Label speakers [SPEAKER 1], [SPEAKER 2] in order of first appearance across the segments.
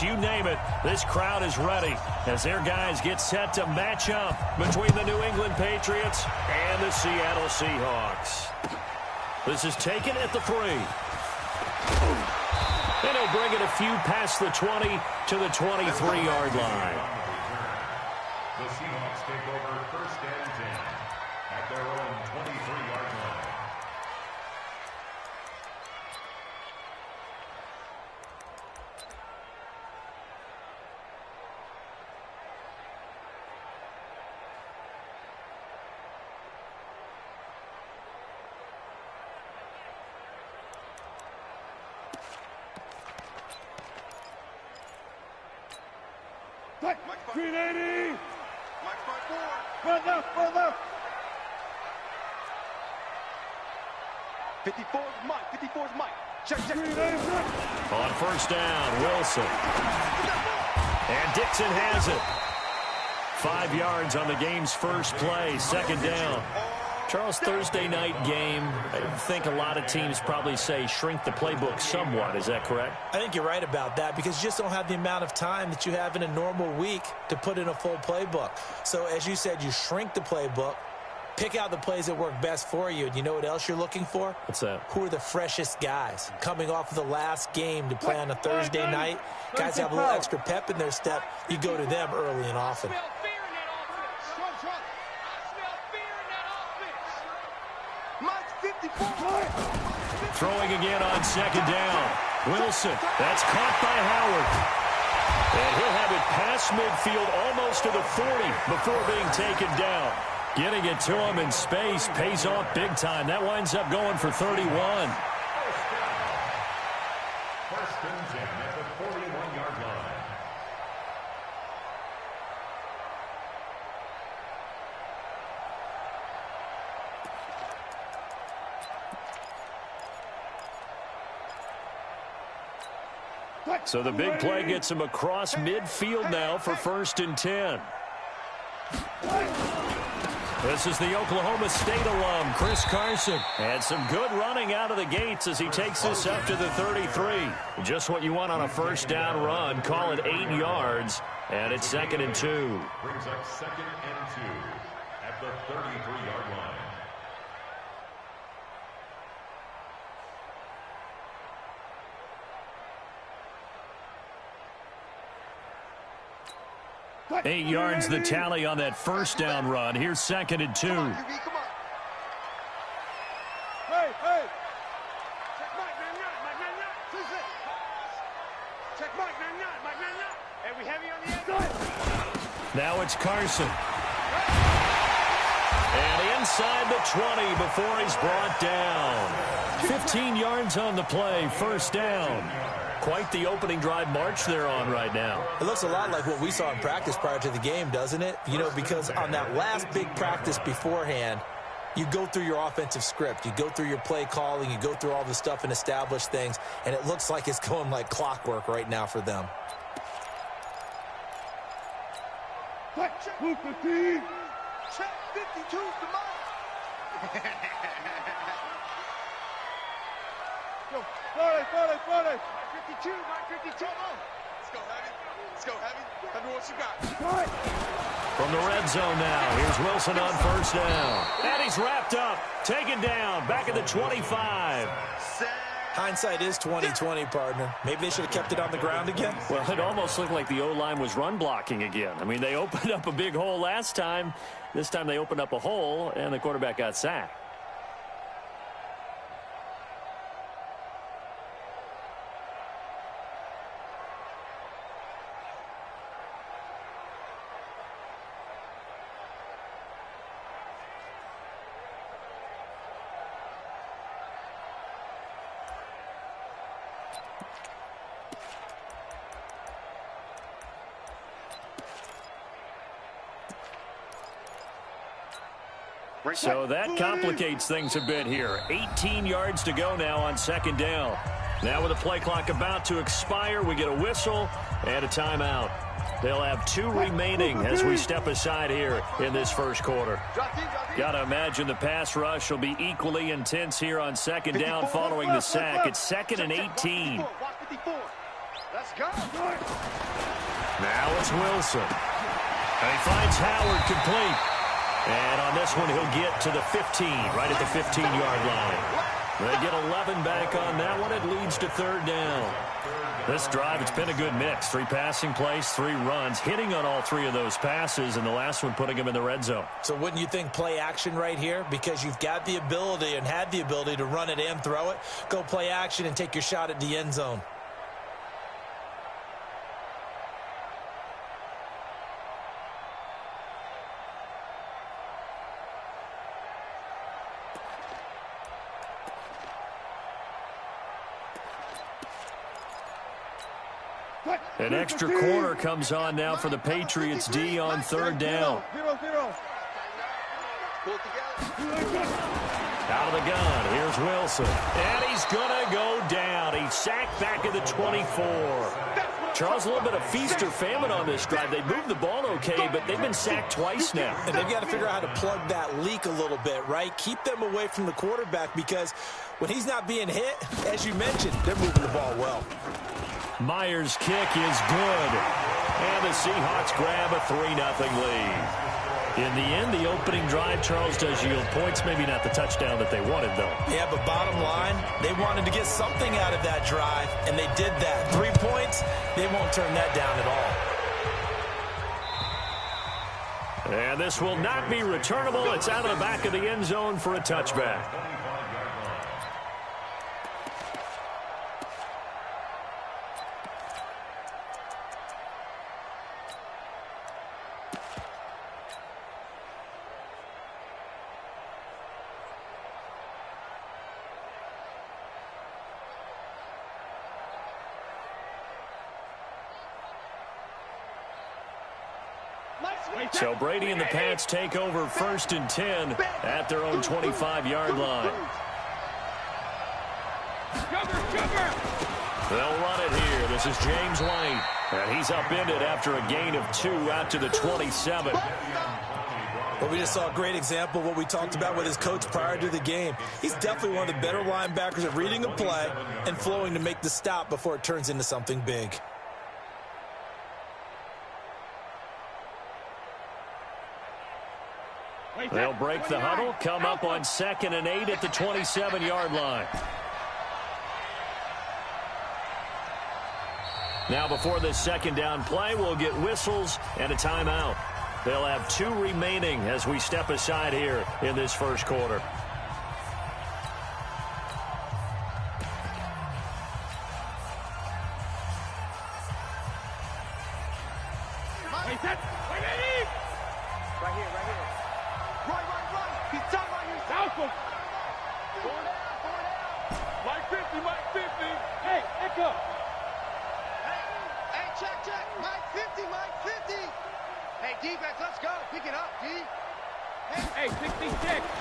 [SPEAKER 1] You name it, this crowd is ready as their guys get set to match up between the New England Patriots and the Seattle Seahawks. This is taken at the 3. And he'll bring it a few past the 20 to the 23-yard line.
[SPEAKER 2] The Seahawks take over 1st and 10 at their own 23-yard line.
[SPEAKER 3] Green 80. Mike forward. Further. 54 is Mike. 54 is Mike. Check.
[SPEAKER 1] On 1st down, Wilson. And Dixon has it. 5 yards on the game's first play, 2nd down. Charles, Thursday night game, I think a lot of teams probably say shrink the playbook somewhat. Is that correct?
[SPEAKER 4] I think you're right about that because you just don't have the amount of time that you have in a normal week to put in a full playbook. So, as you said, you shrink the playbook, pick out the plays that work best for you. And you know what else you're looking for?
[SPEAKER 1] What's that?
[SPEAKER 4] Who are the freshest guys? Coming off of the last game to play on a Thursday night, guys have a little extra pep in their step. You go to them early and often.
[SPEAKER 1] Throwing again on 2nd down. Wilson, that's caught by Howard. And he'll have it past midfield almost to the 40 before being taken down. Getting it to him in space pays off big time. That winds up going for 31.
[SPEAKER 2] 1st and 10 at the 41-yard line.
[SPEAKER 1] So the big play gets him across midfield now for 1st and 10. This is the Oklahoma State alum, Chris Carson. And some good running out of the gates as he takes this up to the 33. Just what you want on a 1st down run. Call it 8 yards. And it's 2nd and 2.
[SPEAKER 2] Brings up 2nd and 2 at the 33-yard line.
[SPEAKER 1] Eight yards the tally on that 1st down run. Here's 2nd and 2.
[SPEAKER 3] Come on. Hey. Check Mike, 9-9. Check Mike, 9-9. Hey, we heavy on the inside.
[SPEAKER 1] Now it's Carson. And inside the 20 before he's brought down. 15 yards on the play, 1st down. Quite the opening drive march they're on right now.
[SPEAKER 4] It looks a lot like what we saw in practice prior to the game, doesn't it? You know, because on that last big practice beforehand, you go through your offensive script. You go through your play calling. You go through all the stuff and establish things. And it looks like it's going like clockwork right now for them.
[SPEAKER 3] Check 52 to Mike. Go, 40. 52, Mike 52. Let's go, heavy. Tell me what you got.
[SPEAKER 1] From the red zone now, here's Wilson on 1st down. And he's wrapped up, taken down, back at the 25.
[SPEAKER 4] Hindsight is 20/20, partner. Maybe they should have kept it on the ground again.
[SPEAKER 1] Well, it almost looked like the O-line was run blocking again. I mean, they opened up a big hole last time. This time they opened up a hole, and the quarterback got sacked. So that complicates things a bit here. 18 yards to go now on 2nd down. Now with the play clock about to expire, we get a whistle and a timeout. They'll have 2 remaining as we step aside here in this 1st quarter. Got to imagine the pass rush will be equally intense here on 2nd down following the sack. It's 2nd and 18.
[SPEAKER 3] Let's go.
[SPEAKER 1] Now it's Wilson. And he finds Howard complete. And on this one, he'll get to the 15, right at the 15-yard line. They get 11 back on that one. It leads to third down. This drive, it's been a good mix. 3 passing plays, 3 runs, hitting on all 3 of those passes, and the last one putting him in the red zone.
[SPEAKER 4] So wouldn't you think play action right here? Because you've got the ability and had the ability to run it and throw it. Go play action and take your shot at the end zone.
[SPEAKER 1] An extra corner comes on now for the Patriots D on third down. Out of the gun, here's Wilson. And he's going to go down. He's sacked back at the 24. Charles, a little bit of feast or famine on this drive. They moved the ball okay, but they've been sacked twice now.
[SPEAKER 4] And they've got to figure out how to plug that leak a little bit, right? Keep them away from the quarterback because when he's not being hit, as you mentioned, they're moving the ball well.
[SPEAKER 1] Myers' kick is good. And the Seahawks grab a 3-0 lead. In the end, the opening drive, Charles, does yield points. Maybe not the touchdown that they wanted, though.
[SPEAKER 4] Yeah, but bottom line, they wanted to get something out of that drive, and they did that. 3 points, they won't turn that down at all.
[SPEAKER 1] And this will not be returnable. It's out of the back of the end zone for a touchback. So Brady and the Pats take over 1st and 10 at their own 25-yard line. They'll run it here. This is James White. And he's upended after a gain of 2 out to the 27.
[SPEAKER 4] Well, we just saw a great example of what we talked about with his coach prior to the game. He's definitely one of the better linebackers at reading a play and flowing to make the stop before it turns into something big.
[SPEAKER 1] They'll break the huddle, come up on 2nd and 8 at the 27-yard line. Now before this second down play, we'll get whistles and a timeout. They'll have 2 remaining as we step aside here in this first quarter.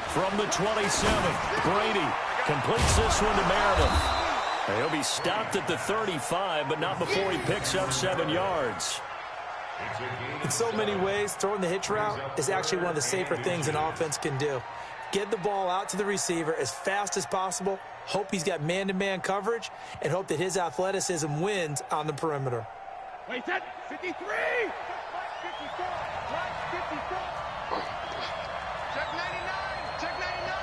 [SPEAKER 1] From the 27, Brady completes this one to Meredith. He'll be stopped at the 35, but not before he picks up 7 yards.
[SPEAKER 4] In so many ways, throwing the hitch route is actually one of the safer things an offense can do. Get the ball out to the receiver as fast as possible, hope he's got man-to-man coverage, and hope that his athleticism wins on the perimeter.
[SPEAKER 3] Wait, that 53! Check 99! Check 99!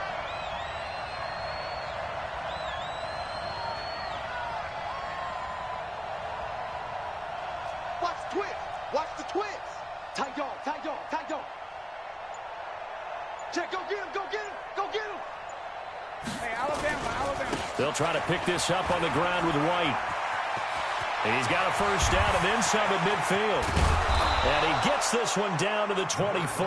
[SPEAKER 3] Watch the twist! Watch the twist! Tight dog, tight dog, tight dog! Check, go get him, go get him, go get him! Hey, Alabama.
[SPEAKER 1] They'll try to pick this up on the ground with White. And he's got a first down and then some at midfield. And he gets this one down to the 24.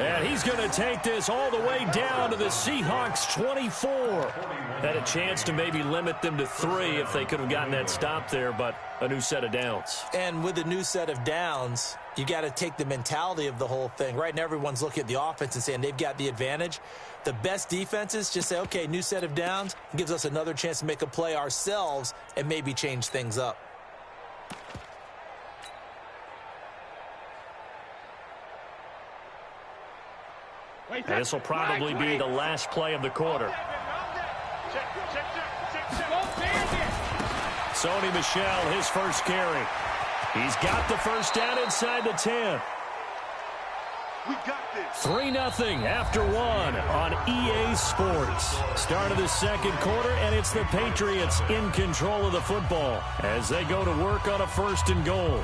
[SPEAKER 1] And he's going to take this all the way down to the Seahawks 24. Had a chance to maybe limit them to 3 if they could have gotten that stop there, but a new set of downs.
[SPEAKER 4] And with a new set of downs, you got to take the mentality of the whole thing. Right now, everyone's looking at the offense and saying they've got the advantage. The best defenses just say, okay, new set of downs, gives us another chance to make a play ourselves and maybe change things up.
[SPEAKER 1] And this will probably be the last play of the quarter. Sony Michel, his first carry. He's got the first down inside the 10.
[SPEAKER 3] We got this.
[SPEAKER 1] 3-0 after one on EA Sports. Start of the second quarter, and it's the Patriots in control of the football as they go to work on a 1st and goal.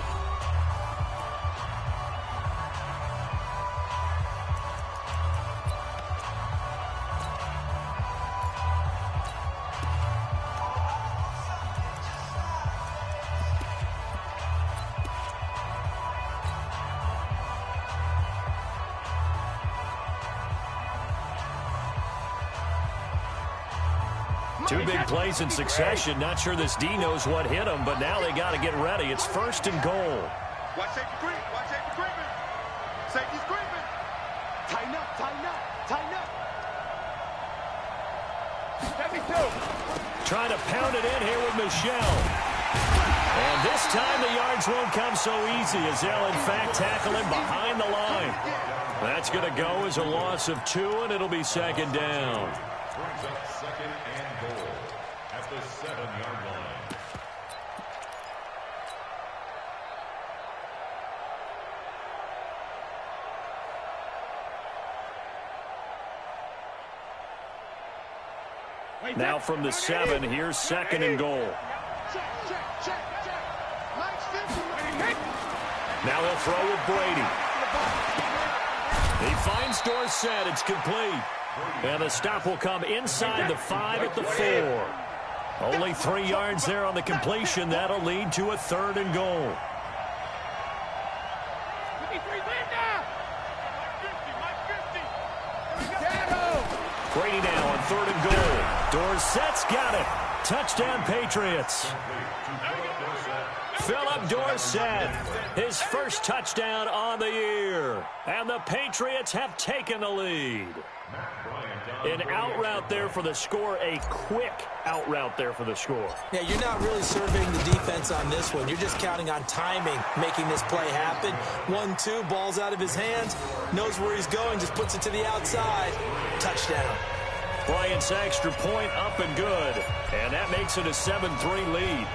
[SPEAKER 1] Two big plays in succession. Not sure this D knows what hit him, but now they got to get ready. It's 1st and goal.
[SPEAKER 3] Watch safety creep. Watch safety creeping. Safety's creeping. Tighten up, tighten up, tighten up. Heavy two.
[SPEAKER 1] Trying to pound it in here with Michel. And this time the yards won't come so easy as they'll, in fact, tackle him behind the line. That's going to go as a loss of 2, and it'll be 2nd down.
[SPEAKER 2] Brings up 2nd and goal at the 7-yard line.
[SPEAKER 1] Now from the 7, here's 2nd and goal. Now he'll throw with Brady. He finds Dorsett. It's complete. And the stop will come inside the 5 at the 4. Only 3 yards there on the completion. That'll lead to a 3rd and goal. Brady now on 3rd and goal. Dorsett's got it. Touchdown, Patriots. Philip Dorsett, his first touchdown on the year. And the Patriots have taken the lead. An out route there for the score, a quick out route there for the score.
[SPEAKER 4] Yeah, you're not really surveying the defense on this one. You're just counting on timing, making this play happen. 1-2, ball's out of his hands, knows where he's going, just puts it to the outside. Touchdown.
[SPEAKER 1] Bryant's extra point up and good. And that makes it a 7-3 lead.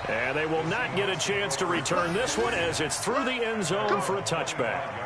[SPEAKER 1] And they will not get a chance to return this one as it's through the end zone for a touchback.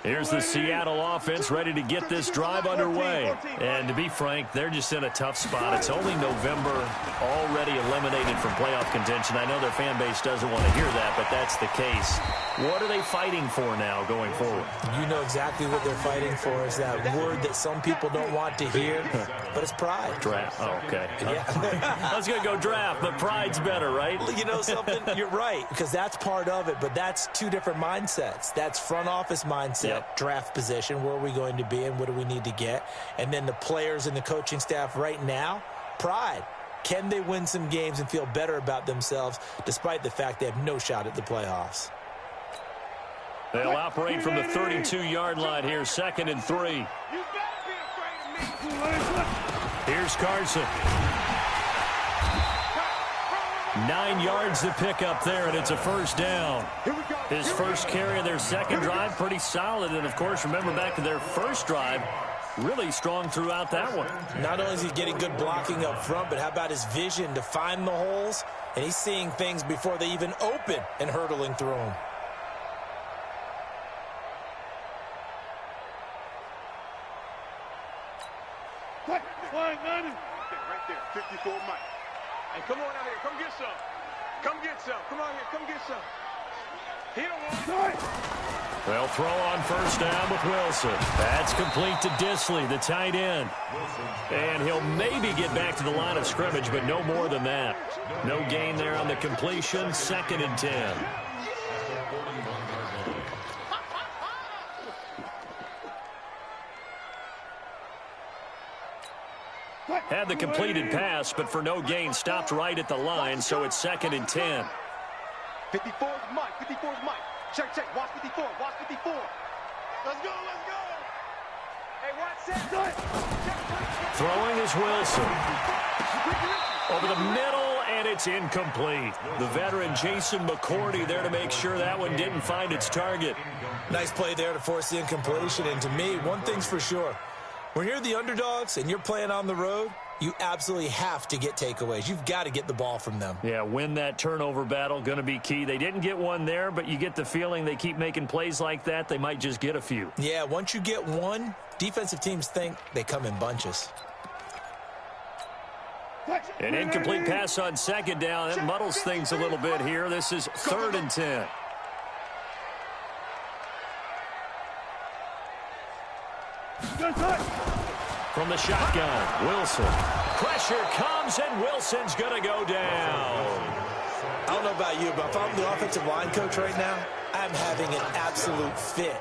[SPEAKER 1] Here's the Seattle offense ready to get this drive underway. And to be frank, they're just in a tough spot. It's only November, already eliminated from playoff contention. I know their fan base doesn't want to hear that, but that's the case. What are they fighting for now going forward?
[SPEAKER 4] You know exactly what they're fighting for. Is that word that some people don't want to hear, but it's pride.
[SPEAKER 1] Draft. Oh, okay.
[SPEAKER 4] Yeah.
[SPEAKER 1] I was going to go draft, but pride's better, right?
[SPEAKER 4] You know something? You're right, because that's part of it, but that's two different mindsets. That's front office mindset, draft position, where are we going to be and what do we need to get? And then the players and the coaching staff right now, pride. Can they win some games and feel better about themselves despite the fact they have no shot at the playoffs?
[SPEAKER 1] They'll operate from the 32-yard line here, 2nd and 3. Here's Carson. 9 yards to pick up there, and it's a first down. His first carry of their second drive, pretty solid. And, of course, remember back to their first drive, really strong throughout that one.
[SPEAKER 4] Not only is he getting good blocking up front, but how about his vision to find the holes? And he's seeing things before they even open and hurtling through them.
[SPEAKER 3] Right there, 54 Mike. Hey, come on out here. Come get some. Come get some. Come on here. Come get some. He don't want it.
[SPEAKER 1] They'll throw on first down with Wilson. That's complete to Disley, the tight end. And he'll maybe get back to the line of scrimmage, but no more than that. No gain there on the completion, 2nd and 10. Had the completed pass, but for no gain, stopped right at the line, so it's 2nd and 10.
[SPEAKER 3] 54 is Mike. 54 is Mike. Check. Watch 54. Watch 54. Let's go.
[SPEAKER 1] Throwing is Wilson. Over the middle, and it's incomplete. The veteran Jason McCourty there to make sure that one didn't find its target.
[SPEAKER 4] Nice play there to force the incompletion. And to me, one thing's for sure. When you're the underdogs and you're playing on the road, you absolutely have to get takeaways. You've got to get the ball from them.
[SPEAKER 1] Yeah, win that turnover battle, going to be key. They didn't get one there, but you get the feeling they keep making plays like that, they might just get a few.
[SPEAKER 4] Yeah, once you get one, defensive teams think they come in bunches.
[SPEAKER 1] An incomplete pass on second down. That muddles things a little bit here. This is 3rd and 10. From the shotgun, Wilson. Pressure comes, and Wilson's going to go down.
[SPEAKER 4] I don't know about you, but if I'm the offensive line coach right now, I'm having an absolute fit.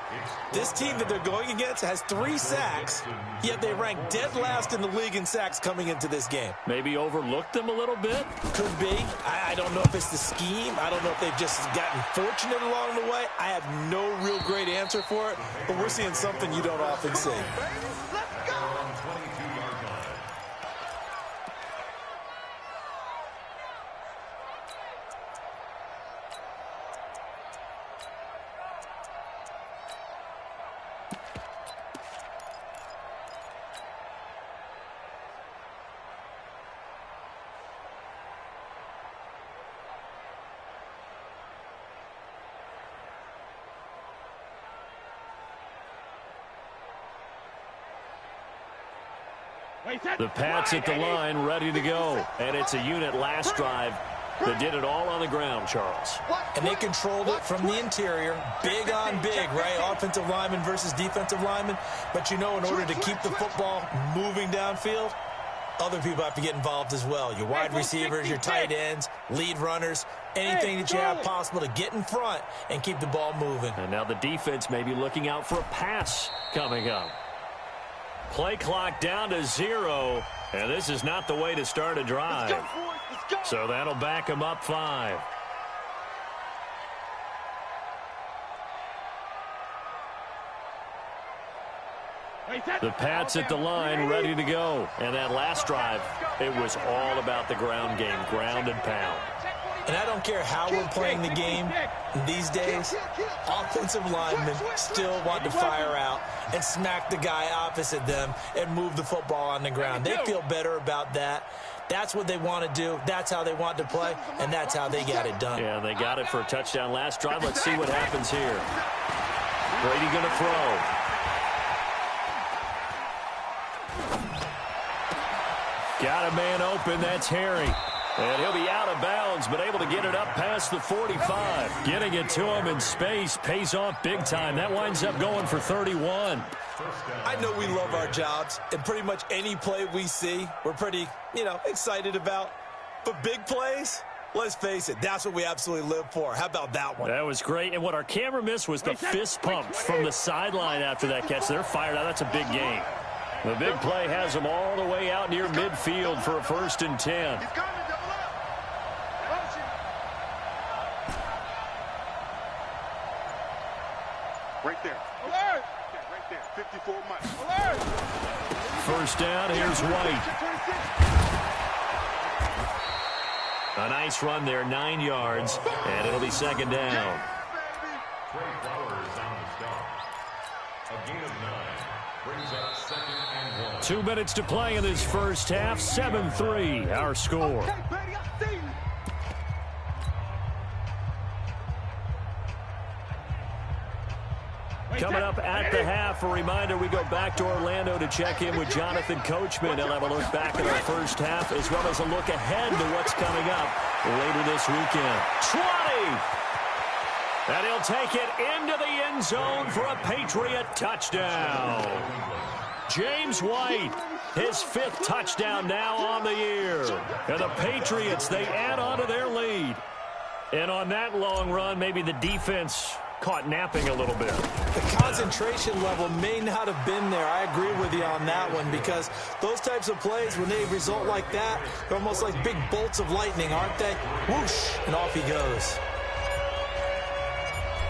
[SPEAKER 4] This team that they're going against has 3 sacks, yet they rank dead last in the league in sacks coming into this game.
[SPEAKER 1] Maybe overlooked them a little bit?
[SPEAKER 4] Could be. I don't know if it's the scheme. I don't know if they've just gotten fortunate along the way. I have no real great answer for it, but we're seeing something you don't often see.
[SPEAKER 1] The Pats at the line, ready to go. And it's a unit last drive that did it all on the ground, Charles.
[SPEAKER 4] And they controlled it from the interior. Big on big, right? Offensive lineman versus defensive lineman. But, you know, in order to keep the football moving downfield, other people have to get involved as well. Your wide receivers, your tight ends, lead runners, anything that you have possible to get in front and keep the ball moving.
[SPEAKER 1] And now the defense may be looking out for a pass coming up. Play clock down to 0, and this is not the way to start a drive. So that'll back them up 5. The Pats at the line, ready to go. And that last drive, it was all about the ground game, ground and pound.
[SPEAKER 4] And I don't care how we're playing the game these days, offensive linemen still want to fire out and smack the guy opposite them and move the football on the ground. They feel better about that. That's what they want to do. That's how they want to play, and that's how they got it done.
[SPEAKER 1] Yeah, they got it for a touchdown last drive. Let's see what happens here. Brady going to throw. Got a man open. That's Harry. And he'll be out of bounds, but able to get it up past the 45. Getting it to him in space pays off big time. That winds up going for 31.
[SPEAKER 4] I know we love our jobs, and pretty much any play we see, we're pretty, excited about. But big plays, let's face it, that's what we absolutely live for. How about that one?
[SPEAKER 1] That was great. And what our camera missed was the fist pumps from the sideline after that catch. They're fired out. That's a big gain. The big play has them all the way out near midfield for a 1st and 10.
[SPEAKER 3] Right there. Alert! Right there. 54 miles. Alert!
[SPEAKER 1] 1st down. Here's White. A nice run there, 9 yards, and it'll be 2nd down.
[SPEAKER 2] Trey Flowers on the stop. A gain of 9 brings up 2nd and 1.
[SPEAKER 1] 2 minutes to play in this first half. 7-3, our score. Coming up at the half, a reminder, we go back to Orlando to check in with Jonathan Coachman. He'll have a look back at our first half, as well as a look ahead to what's coming up later this weekend. 20! And he'll take it into the end zone for a Patriot touchdown. James White, his 5th touchdown now on the year. And the Patriots, they add on to their lead. And on that long run, maybe the defense caught napping a little bit.
[SPEAKER 4] The concentration level may not have been there. I agree with you on that one, because those types of plays, when they result like that, they're almost like big bolts of lightning, aren't they? Whoosh, and off he goes.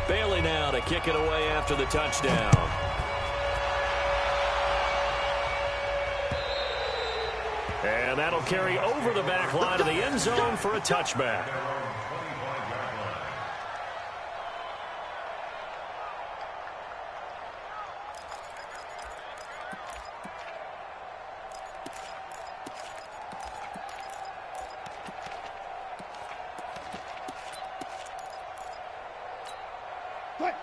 [SPEAKER 1] Bailey now to kick it away after the touchdown. And that'll carry over the back line of the end zone for a touchback.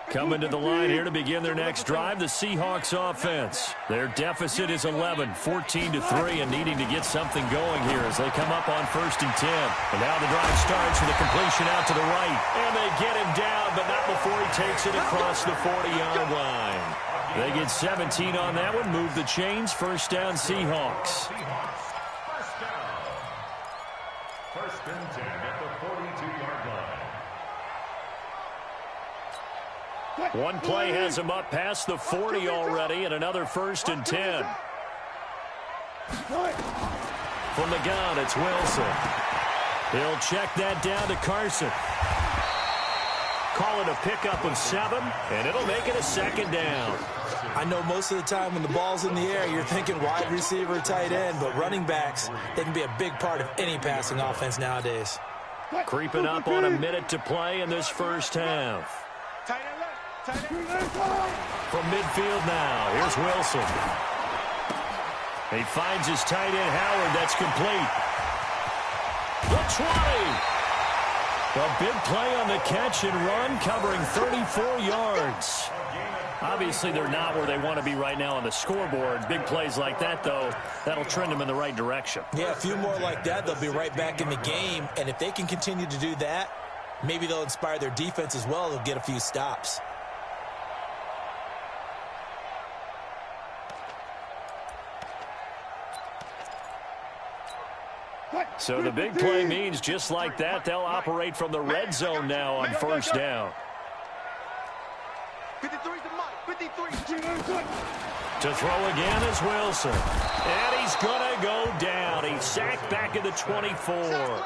[SPEAKER 1] Coming to the line here to begin their next drive, the Seahawks offense. Their deficit is 11, 14-3, and needing to get something going here as they come up on 1st and 10. And now the drive starts with a completion out to the right. And they get him down, but not before he takes it across the 40-yard line. They get 17 on that one, move the chains, 1st down Seahawks.
[SPEAKER 2] First and 10 at the 42-yard line.
[SPEAKER 1] One play has him up past the 40 already, and another 1st and 10. From the gun, it's Wilson. He'll check that down to Carson. Call it a pickup of 7, and it'll make it a 2nd down.
[SPEAKER 4] I know most of the time when the ball's in the air, you're thinking wide receiver, tight end, but running backs, they can be a big part of any passing offense nowadays.
[SPEAKER 1] Creeping up on a minute to play in this first half. From midfield now, here's Wilson. He finds his tight end, Howard. That's complete. The 20. A big play on the catch and run, covering 34 yards. Obviously, they're not where they want to be right now on the scoreboard. Big plays like that, though, that'll trend them in the right direction.
[SPEAKER 4] Yeah, a few more like that, they'll be right back in the game. And if they can continue to do that, maybe they'll inspire their defense as well. They'll get a few stops.
[SPEAKER 1] So the big play means just like that, they'll operate from the red zone now on 1st down.
[SPEAKER 3] 53 to Mike. 53.
[SPEAKER 1] To throw again is Wilson. And he's going to go down. He's sacked back at the 24.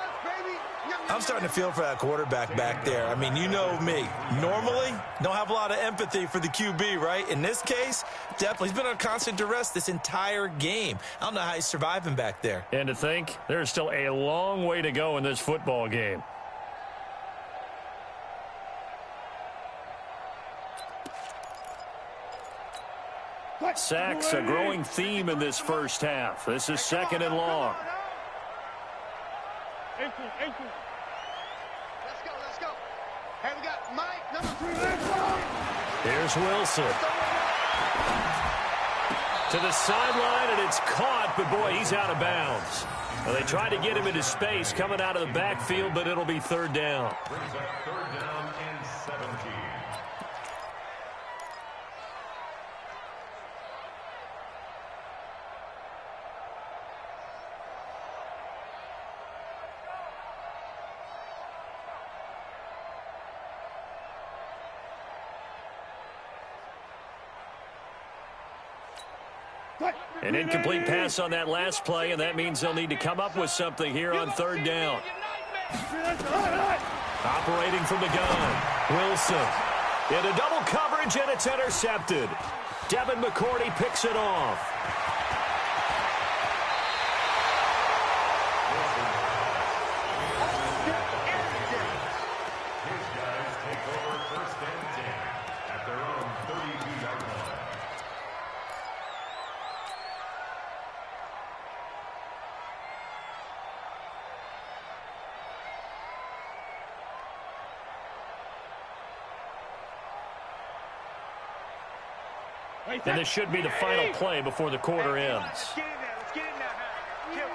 [SPEAKER 4] I'm starting to feel for that quarterback back there. I mean, you know me. Normally, don't have a lot of empathy for the QB, right? In this case, definitely. He's been on constant duress this entire game. I don't know how he's surviving back there.
[SPEAKER 1] And to think, there's still a long way to go in this football game. Sacks, a growing theme in this first half. This is 2nd and long.
[SPEAKER 3] Let's go. Hey, we got Mike, number 3.
[SPEAKER 1] Here's Wilson. To the sideline, and it's caught, but boy, he's out of bounds. Well, they tried to get him into space coming out of the backfield, but it'll be 3rd down.
[SPEAKER 2] Brings up 3rd down and 17.
[SPEAKER 1] An incomplete pass on that last play, and that means they'll need to come up with something here on 3rd down. Operating from the gun, Wilson. Into double coverage, and it's intercepted. Devin McCourty picks it off.
[SPEAKER 2] His guys take over 1st and 10 at their own 32-yard line.
[SPEAKER 1] And this should be the final play before the quarter ends.
[SPEAKER 3] Let's get in now. Kill.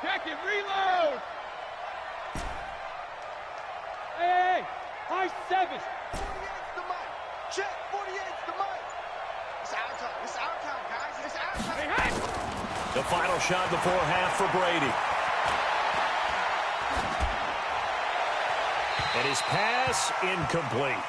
[SPEAKER 5] Check it, reload! Hey, high 7.
[SPEAKER 3] 48's the Mike. Check, 48's the Mike. It's our time, guys. It's our time.
[SPEAKER 5] Hey!
[SPEAKER 1] The final shot before half for Brady. And his pass incomplete.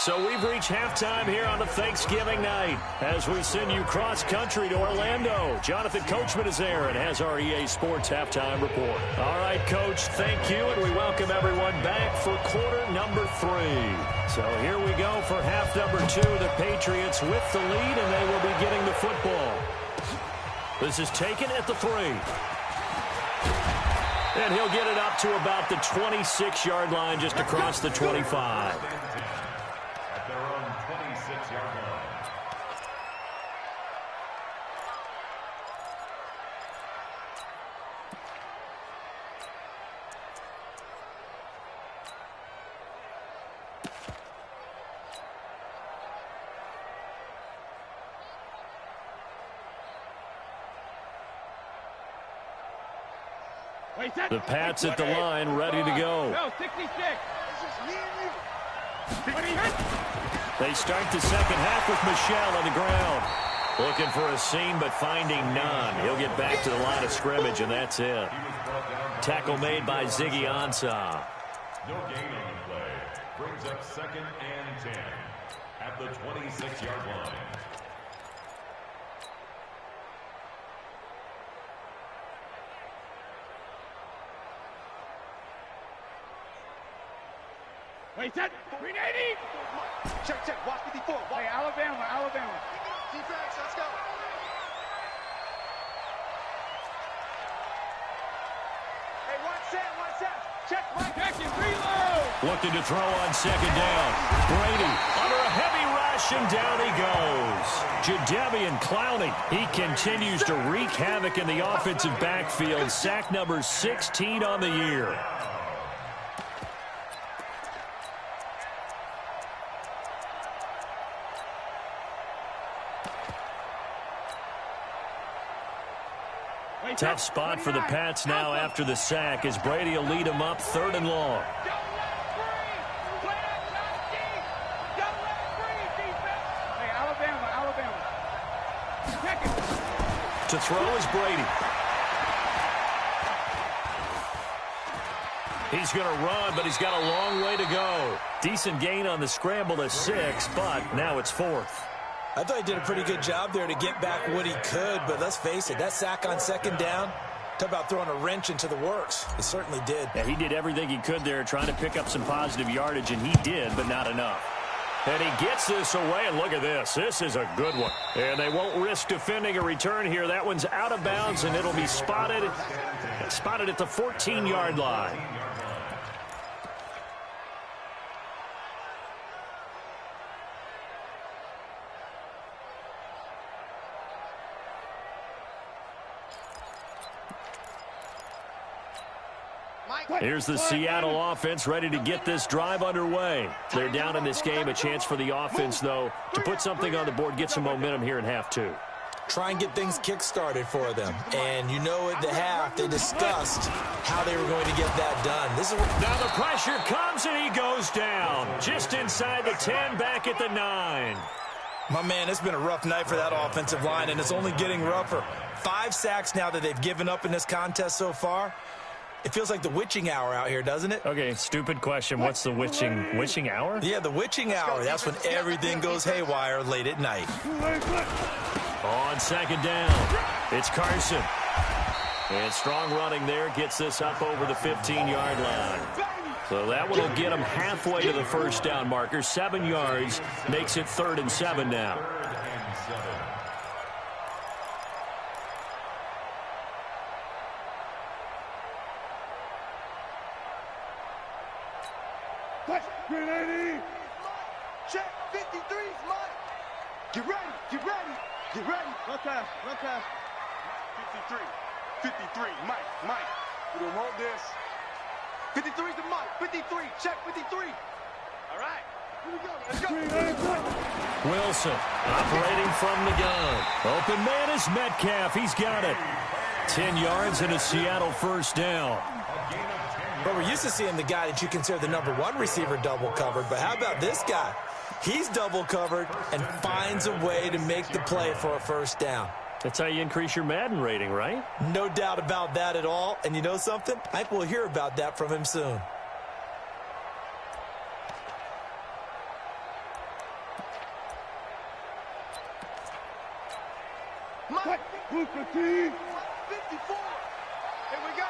[SPEAKER 1] So we've reached halftime here on the Thanksgiving night as we send you cross-country to Orlando. Jonathan Coachman is there and has our EA Sports halftime report. All right, Coach, thank you, and we welcome everyone back for quarter number 3. So here we go for half number 2. The Patriots with the lead, and they will be getting the football. This is taken at the 3. And he'll get it up to about the 26-yard line, just across the 25.
[SPEAKER 2] At their own 26-yard line.
[SPEAKER 1] The Pats at the line, ready to go.
[SPEAKER 5] No, 66.
[SPEAKER 1] They start the second half with Michel on the ground. Looking for a seam, but finding none. He'll get back to the line of scrimmage, and that's it. Tackle made by Ziggy Ansah.
[SPEAKER 2] No gain on the play. Brings up 2nd and 10 at the 26-yard line.
[SPEAKER 5] Wait, set. 380.
[SPEAKER 3] Check. Watch 54.
[SPEAKER 5] Hey, Alabama.
[SPEAKER 3] Defense, let's go. Hey, watch that. Check, right.
[SPEAKER 5] Check and reload.
[SPEAKER 1] Looking to throw on second down. Brady under a heavy rush, and down he goes. Jadeveon Clowney. He continues to wreak havoc in the offensive backfield. Sack number 16 on the year. Tough spot for the Pats now after the sack, as Brady will lead them up 3rd and long.
[SPEAKER 5] Hey, Alabama. Check it.
[SPEAKER 1] To throw is Brady. He's going to run, but he's got a long way to go. Decent gain on the scramble to 6, but now it's 4th.
[SPEAKER 4] I thought he did a pretty good job there to get back what he could, but let's face it, that sack on second down, talk about throwing a wrench into the works. It certainly did.
[SPEAKER 1] Yeah, he did everything he could there trying to pick up some positive yardage, and he did, but not enough. And he gets this away, and look at this. This is a good one. And they won't risk defending a return here. That one's out of bounds, and it'll be spotted at the 14-yard line. Here's the Seattle offense ready to get this drive underway. They're down in this game. A chance for the offense, though, to put something on the board, get some momentum here in half 2.
[SPEAKER 4] Try and get things kick-started for them. And you know at the half, they discussed how they were going to get that done.
[SPEAKER 1] Now the pressure comes, and he goes down. Just inside the 10, back at the 9.
[SPEAKER 4] My man, it's been a rough night for that offensive line, and it's only getting rougher. 5 sacks now that they've given up in this contest so far. It feels like the witching hour out here, doesn't it?
[SPEAKER 1] Okay, stupid question. What's the witching hour?
[SPEAKER 4] Yeah, the witching hour. That's when everything goes haywire late at night.
[SPEAKER 1] On second down, it's Carson. And strong running there gets this up over the 15-yard line. So that one will get him halfway to the first down marker. 7 yards makes it 3rd and 7 now.
[SPEAKER 3] Check, 53's Mike. Get ready. Run pass. 53, Mike. We don't want this. 53's the Mike. 53, check 53. All right, here we go. Let's go.
[SPEAKER 1] Wilson operating from the gun. Open man is Metcalf. He's got it. 10 yards and a Seattle first down.
[SPEAKER 4] But we're used to seeing the guy that you consider the #1 receiver double covered. But how about this guy? He's double covered and finds a way to make the play for a first down.
[SPEAKER 1] That's how you increase your Madden rating, right?
[SPEAKER 4] No doubt about that at all. And you know something? I think we'll hear about that from him soon.
[SPEAKER 3] Mike. 54. Here we go.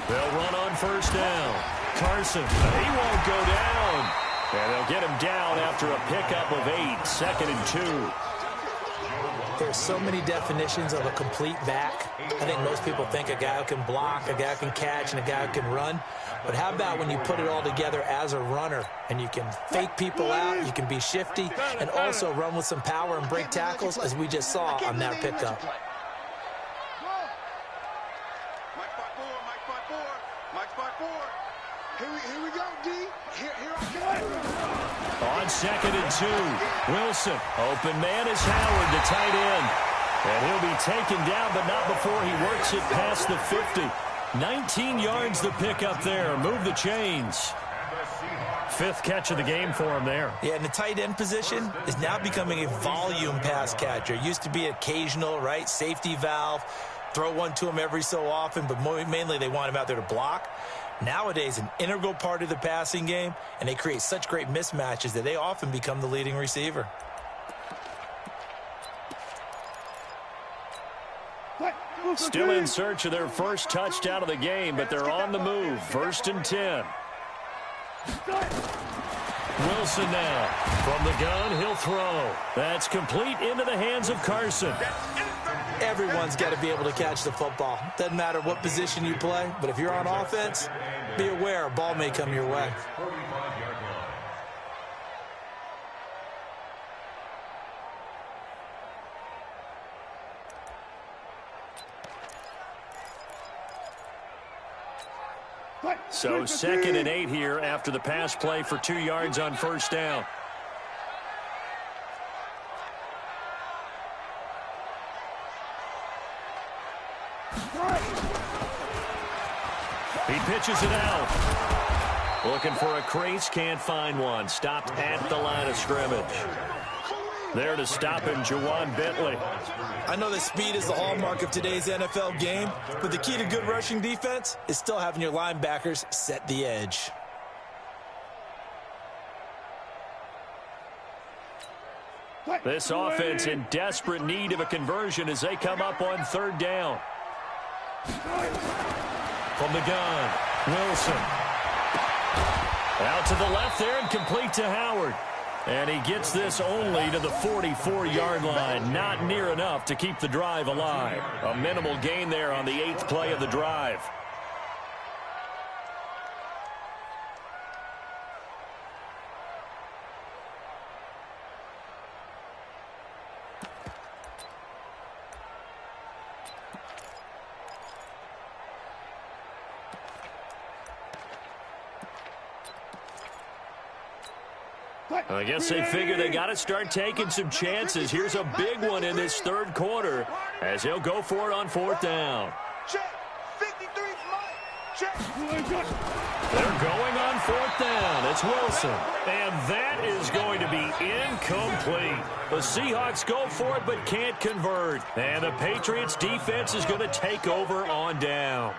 [SPEAKER 1] They'll run on first down. Carson, he won't go down. And they'll get him down after a pickup of 8. 2nd and 2.
[SPEAKER 4] There's so many definitions of a complete back. I think most people think a guy who can block, a guy who can catch, and a guy who can run. But how about when you put it all together as a runner and you can fake people out, you can be shifty, and also run with some power and break tackles, as we just saw on that pickup.
[SPEAKER 3] Here we go, D. Here I go.
[SPEAKER 1] On 2nd and 2, Wilson. Open man is Howard, the tight end. And he'll be taken down, but not before he works it past the 50. 19 yards the pickup there. Move the chains. 5th catch of the game for him there.
[SPEAKER 4] Yeah, and the tight end position is now becoming a volume pass catcher. It used to be occasional, right? Safety valve. Throw one to him every so often, but mainly they want him out there to block. Nowadays, an integral part of the passing game, and they create such great mismatches that they often become the leading receiver.
[SPEAKER 1] Still in search of their first touchdown of the game, but they're on the move. 1st and 10. Wilson now. From the gun, he'll throw. That's complete into the hands of Carson.
[SPEAKER 4] Everyone's got to be able to catch the football. Doesn't matter what position you play, but if you're on offense, be aware a ball may come your way.
[SPEAKER 1] So 2nd and 8 here after the pass play for 2 yards on 1st down. He pitches it out. Looking for a crease, can't find one. Stopped at the line of scrimmage. There to stop him, Juwan Bentley.
[SPEAKER 4] I know that speed is the hallmark of today's NFL game, but the key to good rushing defense is still having your linebackers set the edge.
[SPEAKER 1] This offense in desperate need of a conversion as they come up on 3rd down. From the gun, Wilson. Out to the left there and complete to Howard. And he gets this only to the 44-yard line. Not near enough to keep the drive alive. A minimal gain there on the 8th play of the drive. I guess they figure they got to start taking some chances. Here's a big one in this 3rd quarter as he'll go for it on 4th down.
[SPEAKER 3] Check. 53 Mike. Check.
[SPEAKER 1] They're going on 4th down. It's Wilson. And that is going to be incomplete. The Seahawks go for it but can't convert. And the Patriots defense is going to take over on downs.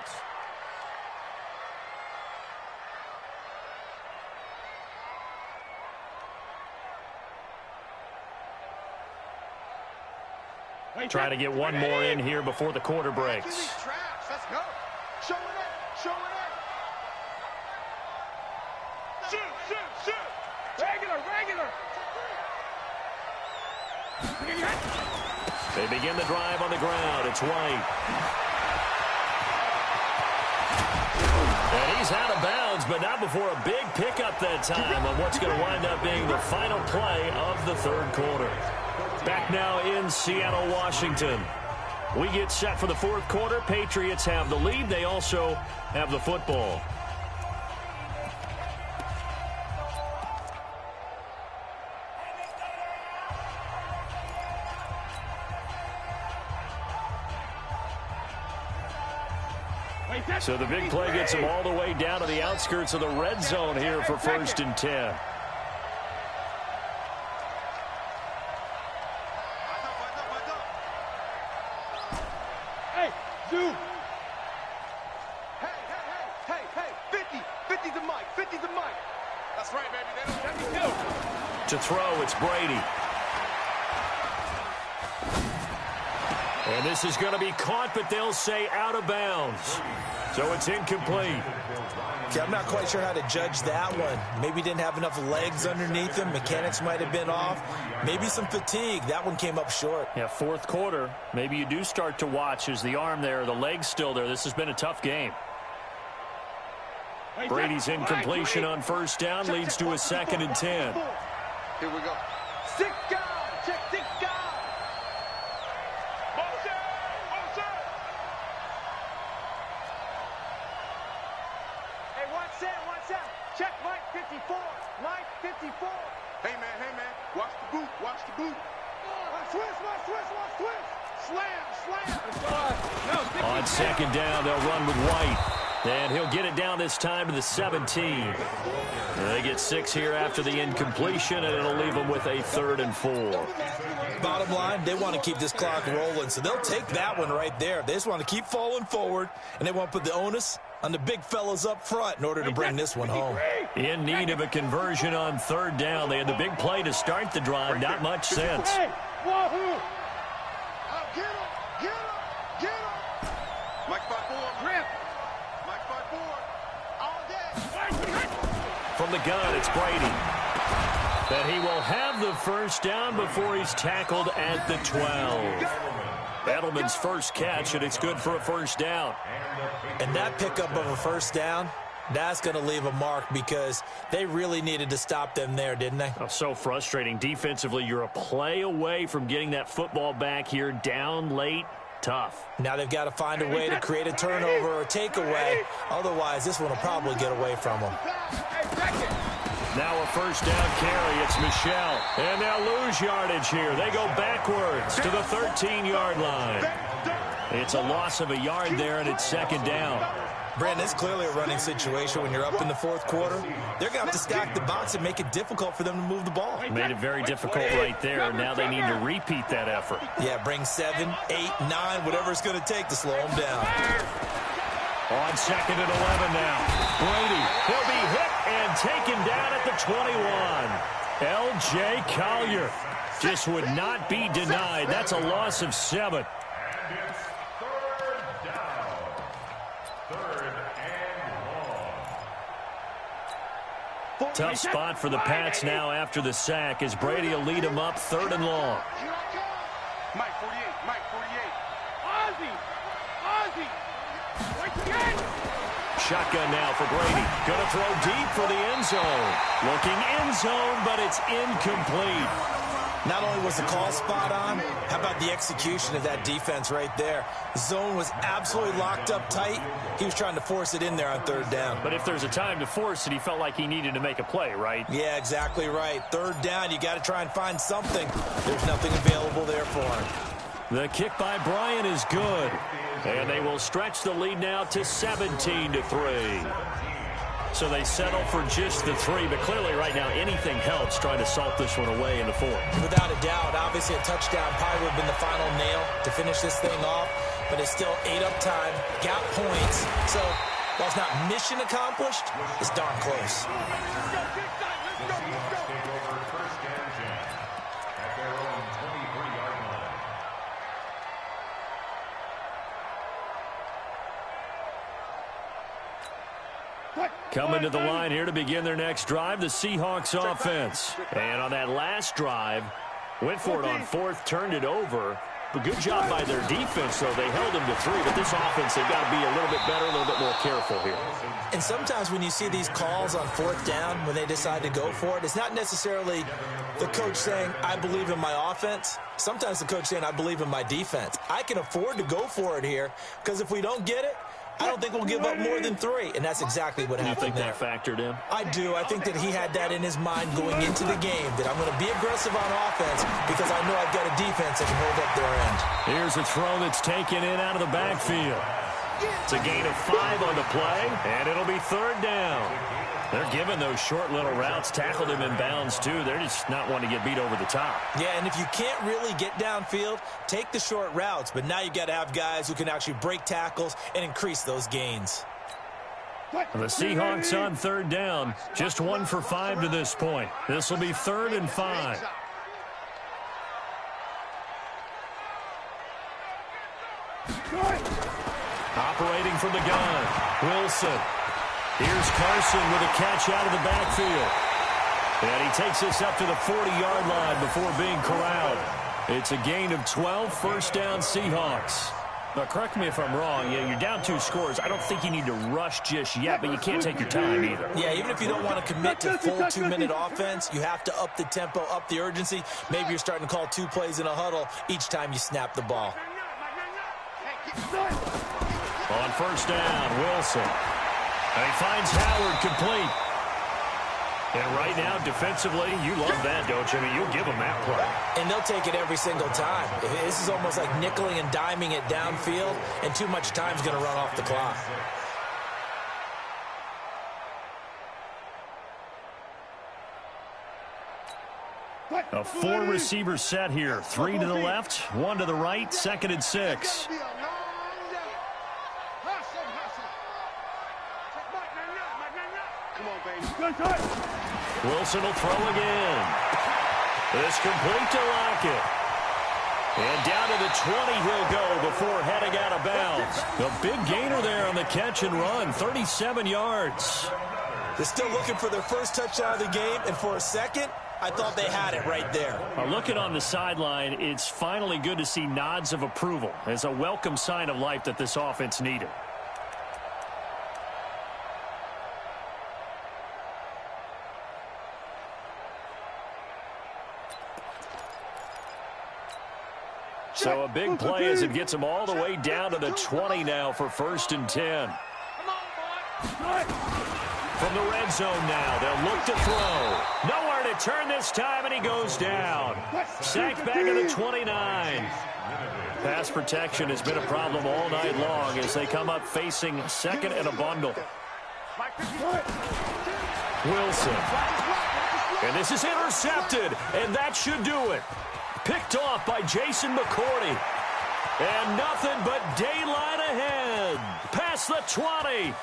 [SPEAKER 1] Trying to get one more in here before the quarter breaks.
[SPEAKER 3] Let's go. Show it up. Show it up. Shoot. Regular.
[SPEAKER 1] They begin the drive on the ground. It's White. And he's out of bounds, but not before a big pickup that time on what's going to wind up being the final play of the 3rd quarter. Back now in Seattle, Washington. We get set for the 4th quarter. Patriots have the lead. They also have the football. So the big play gets him all the way down to the outskirts of the red zone here for 1st and 10. To throw, it's Brady. And this is going to be caught, but they'll say out of bounds. So it's incomplete.
[SPEAKER 4] Okay, I'm not quite sure how to judge that one. Maybe didn't have enough legs underneath him. Mechanics might have been off. Maybe some fatigue. That one came up short.
[SPEAKER 1] Yeah, fourth quarter. Maybe you do start to watch. Is the arm there, the leg's still there? This has been a tough game. Brady's incompletion on first down leads to a 2nd and 10.
[SPEAKER 3] Here we go.
[SPEAKER 5] 6 guys. Check 6 guys. Hey, watch that. Check Mike 54. Mike 54.
[SPEAKER 3] Hey, man. Watch the boot. Watch twist. Slam.
[SPEAKER 1] On 2nd down, they'll run with White. And he'll get it down this time to the 17. They get 6 here after the incompletion, and it'll leave them with a 3rd and 4.
[SPEAKER 4] Bottom line, they want to keep this clock rolling, so they'll take that one right there. They just want to keep falling forward, and they want to put the onus on the big fellas up front in order to bring this one home.
[SPEAKER 1] In need of a conversion on 3rd down. They had the big play to start the drive. Not much sense.
[SPEAKER 3] Get him. Mike 5-4.
[SPEAKER 5] Rip.
[SPEAKER 3] Mike 5-4. All day.
[SPEAKER 1] From the gun, it's Brady. But he will have the first down before he's tackled at the 12. Edelman's first catch, and it's good for a first down.
[SPEAKER 4] And that pickup of a first down, that's going to leave a mark because they really needed to stop them there, didn't they?
[SPEAKER 1] Oh, so frustrating. Defensively, you're a play away from getting that football back here down late. Tough.
[SPEAKER 4] Now they've got to find a way to create a turnover or takeaway. Otherwise, this one will probably get away from them.
[SPEAKER 1] Now a first down carry. It's Michelle. And they'll lose yardage here. They go backwards to the 13-yard line. It's a loss of a yard there, and it's 2nd down.
[SPEAKER 4] Brandon, it's clearly a running situation when you're up in the 4th quarter. They're going to have to stack the box and make it difficult for them to move the ball.
[SPEAKER 1] Made it very difficult right there. Now they need to repeat that effort.
[SPEAKER 4] Yeah, bring 7, 8, 9, whatever it's going to take to slow them down.
[SPEAKER 1] On 2nd and 11 now. Brady, he'll be hit and taken down at the 21. L.J. Collier just would not be denied. That's a loss of 7.
[SPEAKER 2] And it's 3rd down. 3rd and long.
[SPEAKER 1] Tough spot for the Pats now after the sack as Brady will lead them up 3rd and long.
[SPEAKER 3] Mike 48.
[SPEAKER 5] Ozzy.
[SPEAKER 1] Shotgun now for Brady. Going to throw deep for the end zone. Looking end zone, but it's incomplete.
[SPEAKER 4] Not only was the call spot on, how about the execution of that defense right there? The zone was absolutely locked up tight. He was trying to force it in there on 3rd down.
[SPEAKER 1] But if there's a time to force it, he felt like he needed to make a play, right?
[SPEAKER 4] Yeah, exactly right. 3rd down, you got to try and find something. There's nothing available there for him.
[SPEAKER 1] The kick by Bryant is good. And they will stretch the lead now to 17-3. So they settle for just the 3, but clearly right now anything helps trying to salt this one away in the 4th.
[SPEAKER 4] Without a doubt, obviously a touchdown probably would have been the final nail to finish this thing off, but it's still ate up time, got points. So while it's not mission accomplished, it's darn close.
[SPEAKER 1] Coming to the line here to begin their next drive, the Seahawks offense. And on that last drive, went for it on 4th, turned it over. But good job by their defense, though. They held them to 3, but this offense, they've got to be a little bit better, a little bit more careful here.
[SPEAKER 4] And sometimes when you see these calls on 4th down, when they decide to go for it, it's not necessarily the coach saying, I believe in my offense. Sometimes the coach saying, I believe in my defense. I can afford to go for it here, because if we don't get it, I don't think we'll give up more than 3, and that's exactly what happened there.
[SPEAKER 1] You think that factored in?
[SPEAKER 4] I do. I think that he had that in his mind going into the game, that I'm going to be aggressive on offense because I know I've got a defense that can hold up their end.
[SPEAKER 1] Here's a throw that's taken in out of the backfield. It's a gain of 5 on the play, and it'll be 3rd down. They're giving those short little routes, tackled him in bounds, too. They're just not wanting to get beat over the top.
[SPEAKER 4] Yeah, and if you can't really get downfield, take the short routes. But now you got to have guys who can actually break tackles and increase those gains.
[SPEAKER 1] The Seahawks on 3rd down, just 1 for 5 to this point. This will be 3rd and 5. operating from the gun. Wilson. Here's Carson with a catch out of the backfield. And he takes this up to the 40-yard line before being corralled. It's a gain of 12, first down Seahawks. Now, correct me if I'm wrong. Yeah, you're down 2 scores. I don't think you need to rush just yet, but you can't take your time either.
[SPEAKER 4] Yeah, even if you don't want to commit to full 2-minute offense, you have to up the tempo, up the urgency. Maybe you're starting to call 2 plays in a huddle each time you snap the ball.
[SPEAKER 1] On first down, Wilson. And he finds Howard complete. And right now, defensively, you love that, don't you? I mean, you'll give them that play.
[SPEAKER 4] And they'll take it every single time. This is almost like nickeling and diming it downfield, and too much time's going to run off the clock.
[SPEAKER 1] A 4-receiver set here. 3 to the left, 1 to the right, 2nd and 6. Wilson will throw again. It's complete to Lockett. And down to the 20 he'll go before heading out of bounds. A big gainer there on the catch and run, 37 yards.
[SPEAKER 4] They're still looking for their first touchdown of the game, and for a second, I thought they had it right there.
[SPEAKER 1] Looking on the sideline, it's finally good to see nods of approval. It's a welcome sign of life that this offense needed. So a big play as it gets them all the way down to the 20 now for 1st and 10. From the red zone now, they'll look to throw. Nowhere to turn this time, and he goes down. Sacked back at the 29. Pass protection has been a problem all night long as they come up facing 2nd and a bundle. Wilson. And this is intercepted, and that should do it. Picked off by Jason McCourty. And nothing but daylight ahead. Past the 20.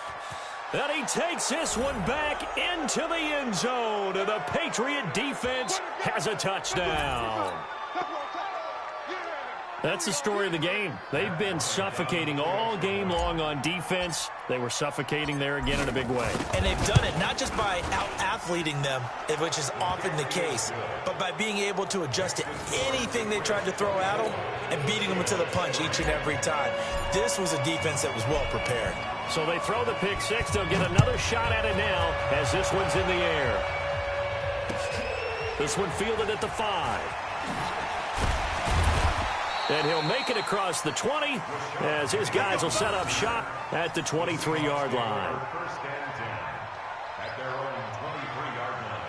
[SPEAKER 1] And he takes this one back into the end zone. And the Patriot defense has a touchdown. That's the story of the game. They've been suffocating all game long on defense. They were suffocating there again in a big way.
[SPEAKER 4] And they've done it not just by out-athleting them, which is often the case, but by being able to adjust to anything they tried to throw at them and beating them to the punch each and every time. This was a defense that was well prepared.
[SPEAKER 1] So they throw the pick six. They'll get another shot at it now as this one's in the air. This one fielded at the 5. And he'll make it across the 20 as his guys will set up shop at the 23-yard line.
[SPEAKER 2] First and 10 at their own 23-yard line.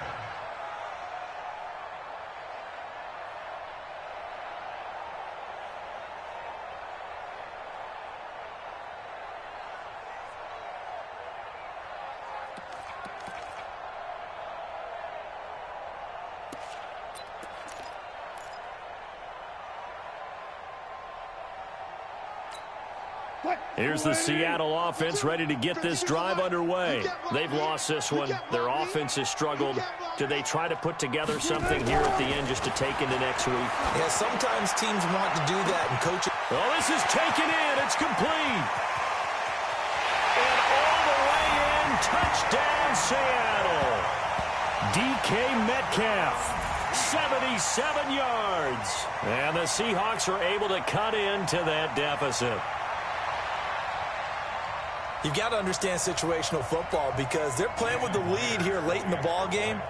[SPEAKER 1] Here's the Seattle offense ready to get this drive underway. They've lost this one. Their offense has struggled. Do they try to put together something here at the end just to take into next week?
[SPEAKER 4] Yeah, sometimes teams want to do that, and coach.
[SPEAKER 1] Well, this is taken in. It's complete. And all the way in, touchdown Seattle. DK Metcalf, 77 yards. And the Seahawks are able to cut into that deficit.
[SPEAKER 4] You've got to understand situational football because they're playing with the lead here late in the ball game.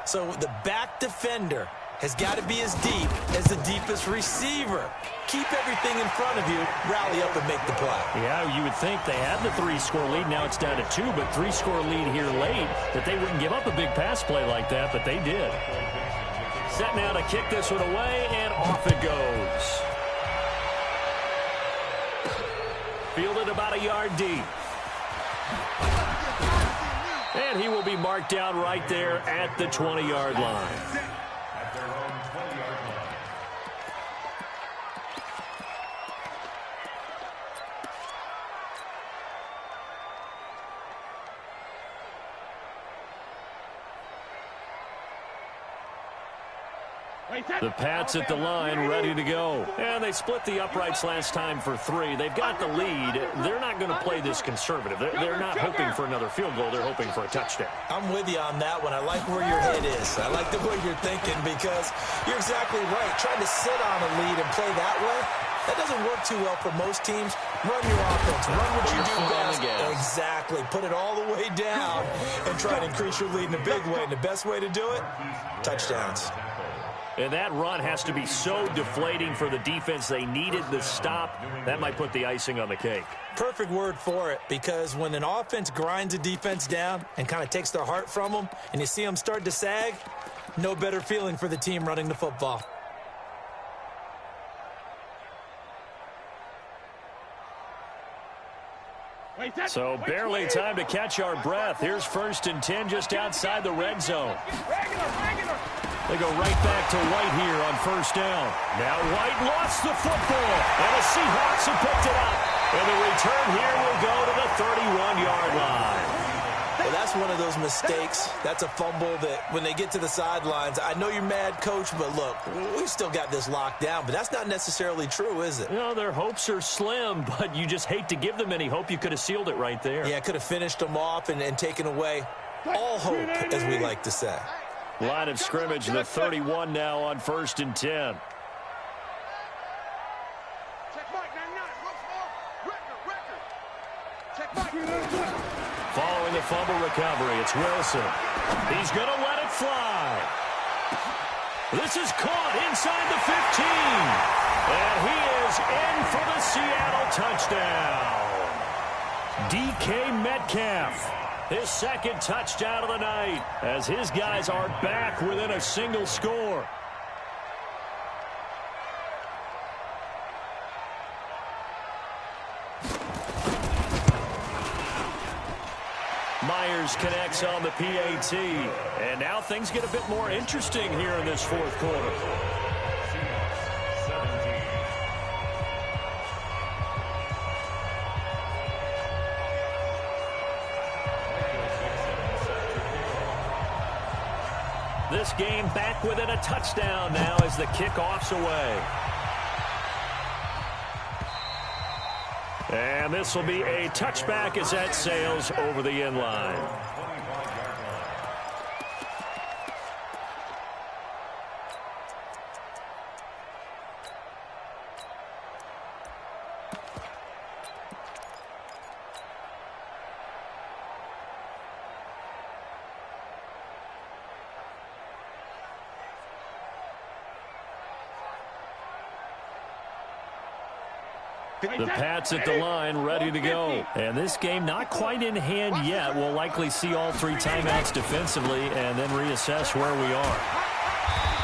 [SPEAKER 4] So the back defender has got to be as deep as the deepest receiver. Keep everything in front of you, rally up and make the play.
[SPEAKER 1] Yeah, you would think they had the 3-score lead. Now it's down to 2, but 3-score lead here late, that they wouldn't give up a big pass play like that, but they did. Set now to kick this one away, and off it goes. Fielded about a yard deep. And he will be marked down right there at the 20-yard line.
[SPEAKER 2] At their own 20-yard line.
[SPEAKER 1] The Pats at the line, ready to go. And they split the uprights last time for 3. They've got the lead. They're not going to play this conservative. They're not hoping for another field goal. They're hoping for a touchdown.
[SPEAKER 4] I'm with you on that one. I like where your head is. I like the way you're thinking because you're exactly right. Trying to sit on a lead and play that way, that doesn't work too well for most teams. Run your offense. Run what you do best. Exactly. Put it all the way down and try to increase your lead in a big way. And the best way to do it, touchdowns.
[SPEAKER 1] And that run has to be so deflating for the defense. They needed the stop. That might put the icing on the cake.
[SPEAKER 4] Perfect word for it, because when an offense grinds a defense down and kind of takes their heart from them, and you see them start to sag, no better feeling for the team running the football.
[SPEAKER 1] So barely time to catch our breath. Here's 1st and 10 just outside the red zone. They go right back to White here on 1st down. Now White lost the football, and the Seahawks have picked it up. And the return here will go to the 31-yard line.
[SPEAKER 4] Well, that's one of those mistakes. That's a fumble that when they get to the sidelines, I know you're mad, Coach, but look, we've still got this locked down. But that's not necessarily true, is it?
[SPEAKER 1] You know, their hopes are slim, but you just hate to give them any hope. You could have sealed it right there.
[SPEAKER 4] Yeah, could have finished them off and taken away all hope, as we like to say.
[SPEAKER 1] Line of scrimmage, the 31 now on 1st and 10. Following the fumble recovery, it's Wilson. He's going to let it fly. This is caught inside the 15. And he is in for the Seattle touchdown. DK Metcalf, his 2nd touchdown of the night, as his guys are back within a single score. Myers connects on the PAT. And now things get a bit more interesting here in this 4th quarter. This game back within a touchdown now as the kickoff's away. And this will be a touchback as that sails over the end line. The Pats at the line, ready to go. And this game not quite in hand yet. We'll likely see all 3 timeouts defensively and then reassess where we are.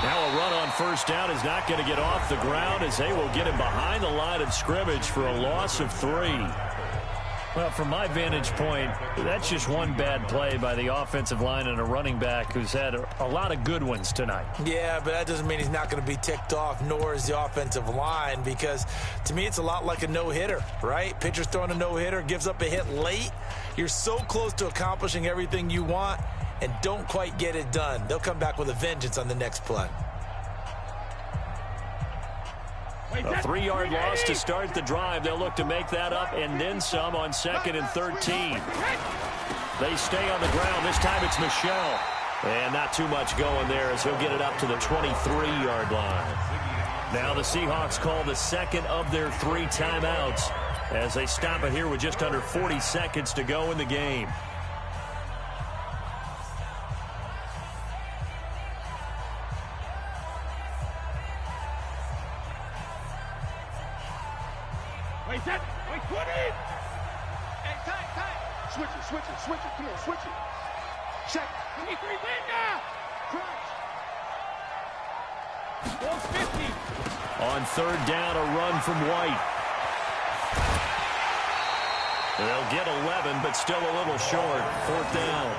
[SPEAKER 1] Now a run on 1st down is not going to get off the ground as they will get him behind the line of scrimmage for a loss of 3. Well, from my vantage point, that's just one bad play by the offensive line and a running back who's had a lot of good ones tonight.
[SPEAKER 4] Yeah, but that doesn't mean he's not going to be ticked off, nor is the offensive line, because to me it's a lot like a no-hitter, right? Pitcher's throwing a no-hitter, gives up a hit late. You're so close to accomplishing everything you want and don't quite get it done. They'll come back with a vengeance on the next play.
[SPEAKER 1] A 3-yard loss to start the drive. They'll look to make that up and then some on 2nd and 13. They stay on the ground. This time it's Michel. And not too much going there as he'll get it up to the 23-yard line. Now the Seahawks call the 2nd of their 3 timeouts as they stop it here with just under 40 seconds to go in the game.
[SPEAKER 3] Switch it. Come on, switch it. Check. 23 win now. Crouch. 450.
[SPEAKER 1] On 3rd down, a run from White. They'll get 11, but still a little short. 4th down.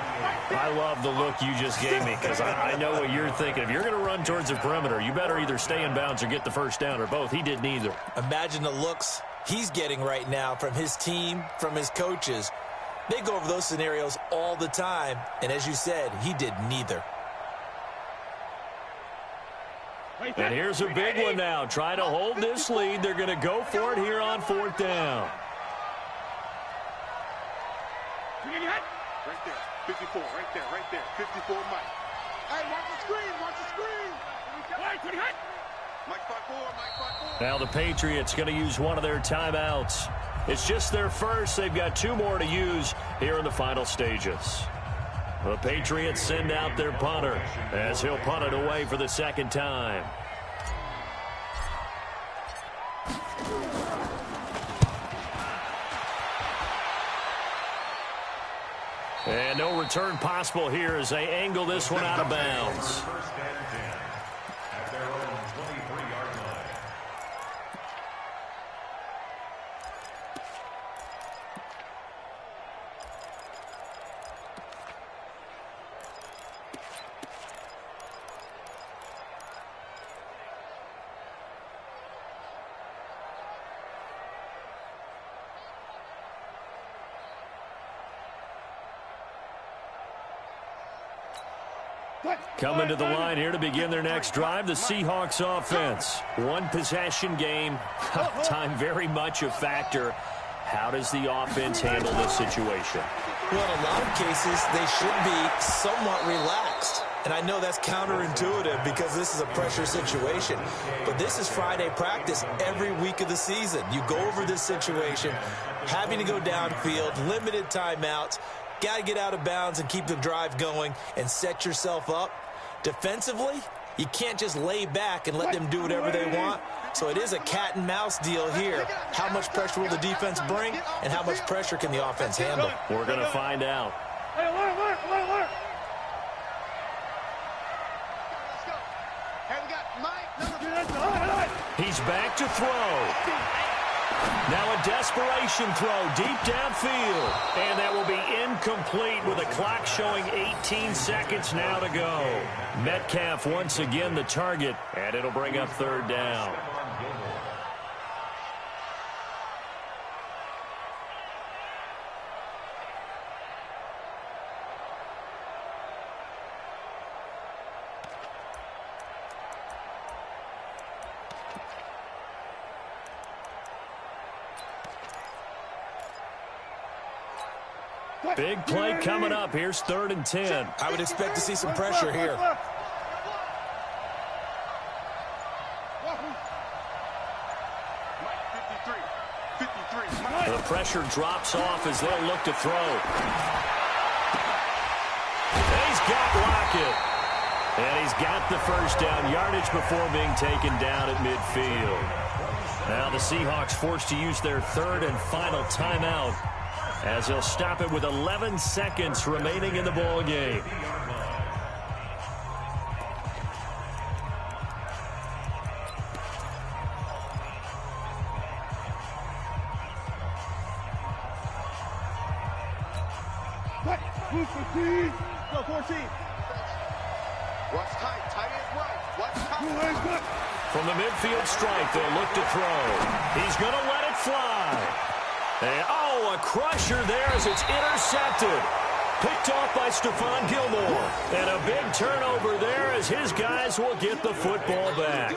[SPEAKER 1] I love the look you just gave me because I know what you're thinking. If you're going to run towards the perimeter, you better either stay in bounds or get the 1st down, or both. He did neither.
[SPEAKER 4] Imagine the looks he's getting right now from his team, from his coaches. They go over those scenarios all the time, and as you said, he did neither.
[SPEAKER 1] And here's a big one now. Trying to hold this lead. They're going to go for it here on 4th down.
[SPEAKER 3] Right there, 54, right there, 54, Mike. Hey, watch the screen, watch the screen. Mike 5-4.
[SPEAKER 1] Now the Patriots going to use one of their timeouts. It's just their first. They've got 2 more to use here in the final stages. The Patriots send out their punter as he'll punt it away for the 2nd time. And no return possible here as they angle this one out of bounds.
[SPEAKER 2] First and 10 at their own 23-yard line.
[SPEAKER 1] Coming to the line here to begin their next drive, the Seahawks offense. 1 possession game. Time very much a factor. How does the offense handle this situation?
[SPEAKER 4] Well, in a lot of cases, they should be somewhat relaxed. And I know that's counterintuitive because this is a pressure situation. But this is Friday practice every week of the season. You go over this situation, having to go downfield, limited timeouts, got to get out of bounds and keep the drive going and set yourself up. Defensively, you can't just lay back and let them do whatever they want. So it is a cat and mouse deal here. How much pressure will the defense bring and how much pressure can the offense handle?
[SPEAKER 1] We're going to find out. He's back to throw. Now a desperation throw deep downfield. And that will be incomplete with the clock showing 18 seconds now to go. Metcalf once again the target, and it'll bring up 3rd down. Big play coming up. Here's 3rd and 10.
[SPEAKER 4] I would expect to see some pressure here.
[SPEAKER 1] The pressure drops off as they'll look to throw. He's got Lockett. And he's got the 1st down yardage before being taken down at midfield. Now the Seahawks forced to use their 3rd and final timeout, as they'll stop it with 11 seconds remaining in the ball game.
[SPEAKER 3] Go 14. Watch tight end right. Watch tight.
[SPEAKER 1] From the midfield strike, they'll look to throw. He's going to let it fly. And, a crusher there as it's intercepted. Picked off by Stephon Gilmore. And a big turnover there as his guys will get the football back.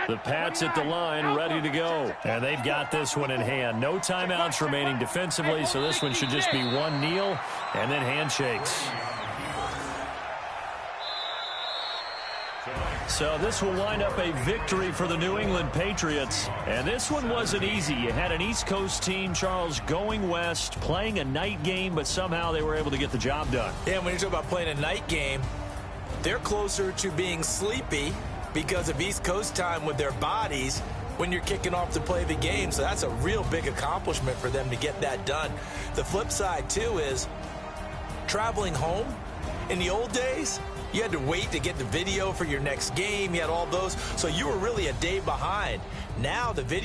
[SPEAKER 1] The Pats at the line, ready to go. And they've got this one in hand. No timeouts remaining defensively, so this one should just be one kneel and then handshakes. So this will wind up a victory for the New England Patriots. And this one wasn't easy. You had an East Coast team, Charles, going west, playing a night game, but somehow they were able to get the job done.
[SPEAKER 4] Yeah, when you talk about playing a night game, they're closer to being sleepy because of East Coast time with their bodies when you're kicking off to play the game. So that's a real big accomplishment for them to get that done. The flip side, too, is traveling home. In the old days, you had to wait to get the video for your next game. You had all those. So you were really a day behind. Now the video